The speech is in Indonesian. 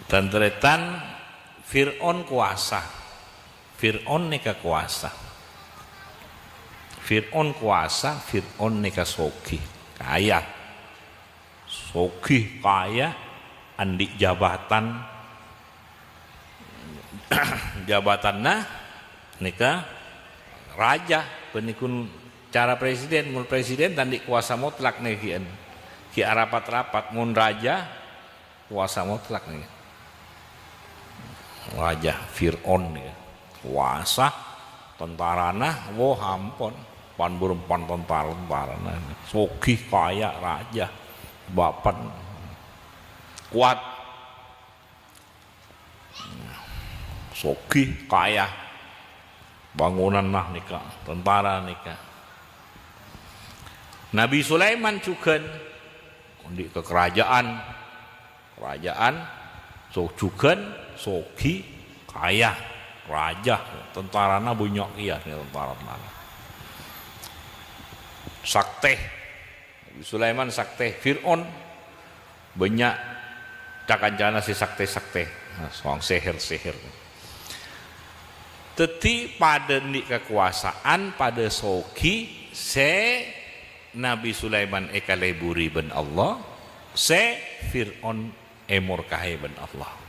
Tentretan Fir'aun kuasa. Fir'aun nika kuasa. Fir'aun kuasa, Fir'aun nika sogi, kaya. Sogi kaya, andi jabatan. Jabatanna nika raja, penikun cara presiden, mun presiden tandi kuasa mutlak nih ki rapat-rapat, mun raja kuasa mutlak nih. Raja Fir'aun ya. Kuasa tentarana wo hampon pan berempan tentara-tentarana sogih kaya raja bapan kuat sogih kaya bangunan nah nika tentara nika. Nabi Sulaiman juga di kerajaan juga sogi kaya raja tentarana banyak iya tentara sakte Nabi Sulaiman sakte Fir'aun banyak cakancana si sakte soang sihir teti pada di kekuasaan pada sogi se Nabi Sulaiman ekaleburi ben Allah se Fir'aun emurkahi ben Allah.